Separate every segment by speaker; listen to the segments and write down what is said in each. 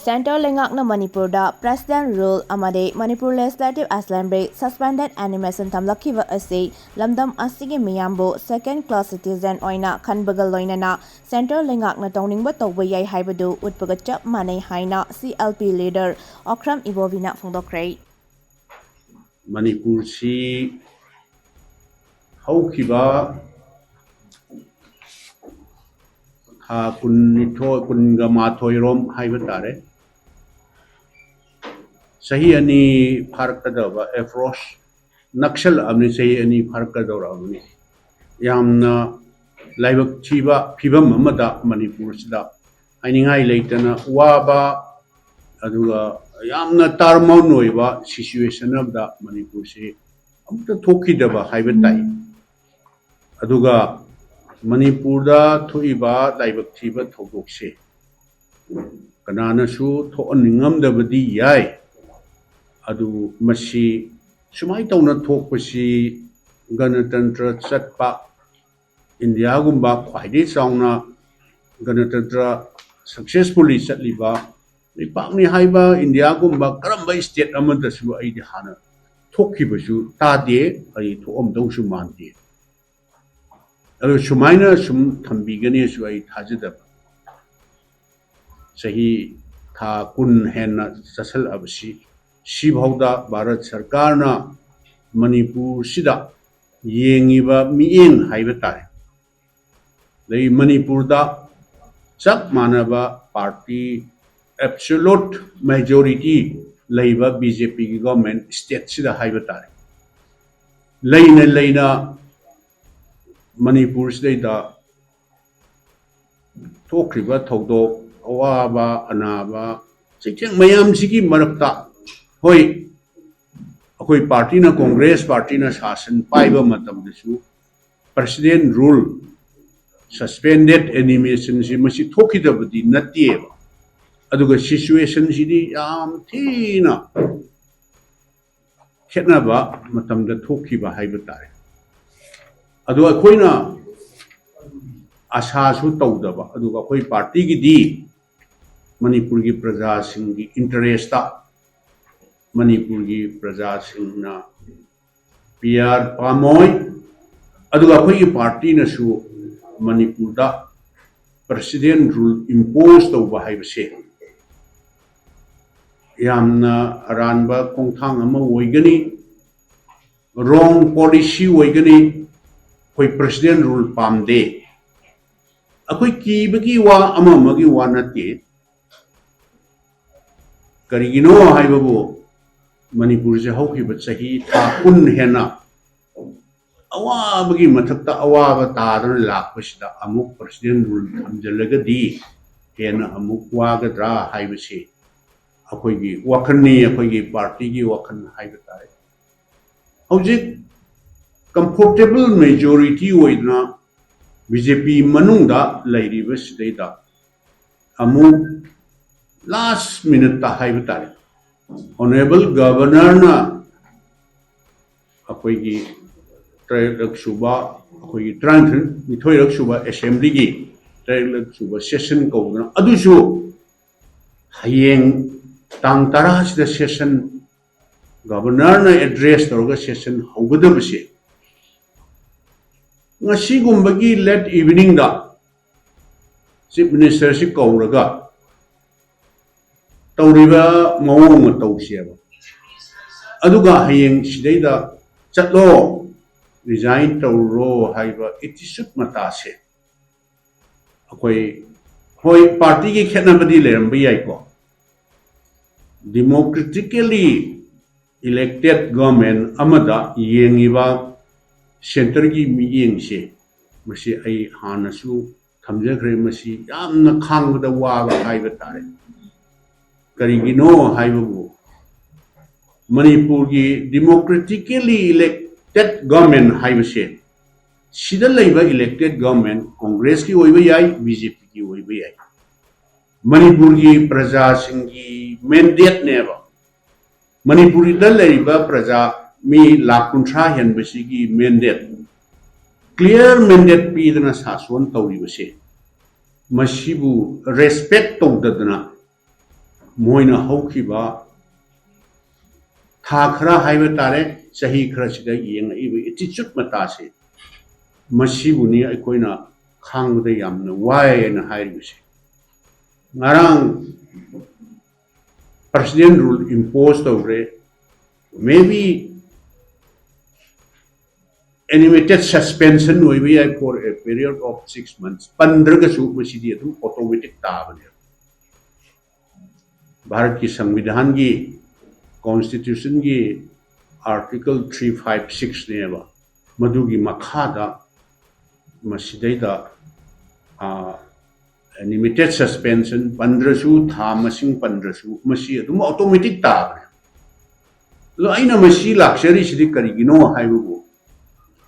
Speaker 1: Central Lengakna Manipur da President Rule amade Manipur Legislative Assembly suspended animation tamlakiba asi lamdam asigi miyambu second class citizen oina khanbaga loinana Central Lengakna tawningba tawba yai haibadu utpaga chap manai haina CLP leader Okram Ibovina phongdokre
Speaker 2: Manipur si haukiba ha kunga mathoirom haiba tare sahi ani farkadaba approach nakshal amni sahi ani farkadora amni yamna laibak chiba phibam amada Manipur sida ainingai leitana waba aduga yamna tarmau noiba situation of the Manipur si amta thokidaba haiba tai aduga Manipur da thoiba laibak chiba thokse kanana su thoaningam dabadi yai adu masi sumai tauna thokpasi ganatantra chatpa India gumba khwaide chauna ganatantra successfully chatliba Ripakni haiba India gumba karamba state amada su ai hana thokibasu tade ai thom dawsu mante alo sumaina sum thambigani su ai thajada sahi tha kun henna sasal absi si bhauda Bharat Sarkar na Manipur sida yengiba mieng haiba tai lei Manipur da chak manaba party absolute majority leiba BJP government state sida haiba tai leina Manipur sida thokriba thodok awaba anaba chicheng mayam sigi marakta hoi akoi party na Congress party na shasan paiba matam desu president rule suspended animation si masi thokidabadi natieba aduga situation sidi yam thina khetnaba matamda thokiba haiba tare adu akoina asa su tawdaba aduga akoi party gi di Manipur gi praja sing gi interest ta Manipur gi praja sing na PR pamoy aduga akoi party na su Manipur da president rule impose tawba haibase yamna aranba kongthang ama oigani wrong policy oigani koi president rule pamde akoi kibagi wa ama magi wa nate karigino haibabu Manipur je haukiba chahi tha kun hena awabagi mathakta awaba tadana lakpasida amuk president rule thamjalagadi hena amuk wagadra haibase akoigi wakanni akoigi party gi wakan haiba tare hojik comfortable majority oidna BJP manungda lairiba sidaida amu last minute ta haiba tare honorable governor na akoigi Trailak Suba akoigi Transin Mithoirak Suba assembly gi Trailak Suba session kaudna adusu hayeng tang tara sida session governor na address toroga session haugadabase ngasi gumbagi late evening da chief minister si kauraga tawriba mawong tawsiaba aduga hayeng sidaida chatlo resign tawro haiba itisut matase akoi hoi party gi khetnabadi leramba yai ko democratically elected government amada yengiba center gi miyeng se masi ai hanasu thamjakhre masi yamna khangda waga haiba tare karigino haibabu Manipur gi democratically elected government haibase sida leiba elected government Congress ki oiba yai BJP ki oiba yai Manipur gi praja singi mandate neba Manipur da leiba praja mi lakuntra hen basigi mandate clear mandate pidana sason tawribase masibu respect tawdadana मोइना हौखिबा था खरा हाइबे तारे सही खरा सिदा येंगइबे एटीट्यूड मतासे मसीबुनी अखोइना खांगदे यामना वायना हाइरिबसे ngarang president rule imposed over maybe animated suspension for a period of 6 months 15 ka su masidi adum automatic tabane Bharat की संविधान की कॉन्स्टिट्यूशन की आर्टिकल 356 ने मधुगी मखादा मसीदैदा लिमिटेड सस्पेंशन 15 था मसिंग 15 मसी अदुम ऑटोमेटिक ताबने लो आइना मसी लाक्चरी सिदि करिगिनो हाइबो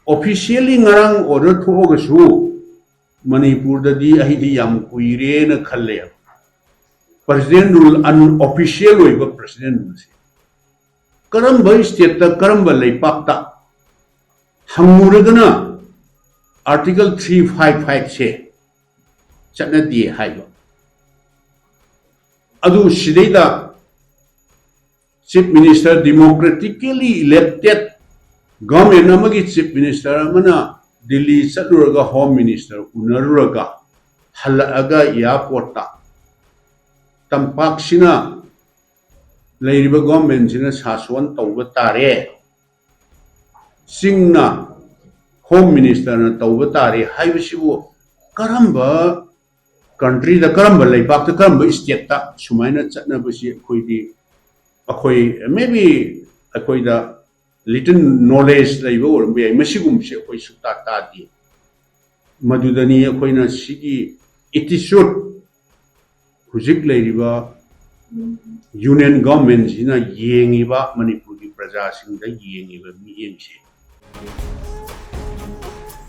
Speaker 2: ऑफिशियली ngarang order थोगसु मणिपुर ददी अहिदि याम कुइरे न खल्ले president rule unofficial oiba president rule se karamba state ta karamba leipak ta hanguragana article 355 se chatna di haiba adu sideida chief minister democratically elected government amagi chief minister amana delhi chatluraga home minister unaruraga halaga airport ta तंपाक्षिना लेरिबा government सिना शासन तौबा तारे सिंगना home minister ना तौबा तारे हाइबसिबो करम्बा country दा करम्बा लेबाक दा करम्बा स्टेट ता सुमाइना चटनाबसि अखोइदि अखोइ मे बी अखोइदा लिटिल नॉलेज लेबो ओरबे मसिगुमसे अखोइ सुता तादि मदुदनी अखोइना सिगी एटीट्यूड हुजिक लेरिबा यूनियन गवर्नमेंट सिना येंगिबा मणिपुर की प्रजा सिंह दा येंगिबा मियेंसे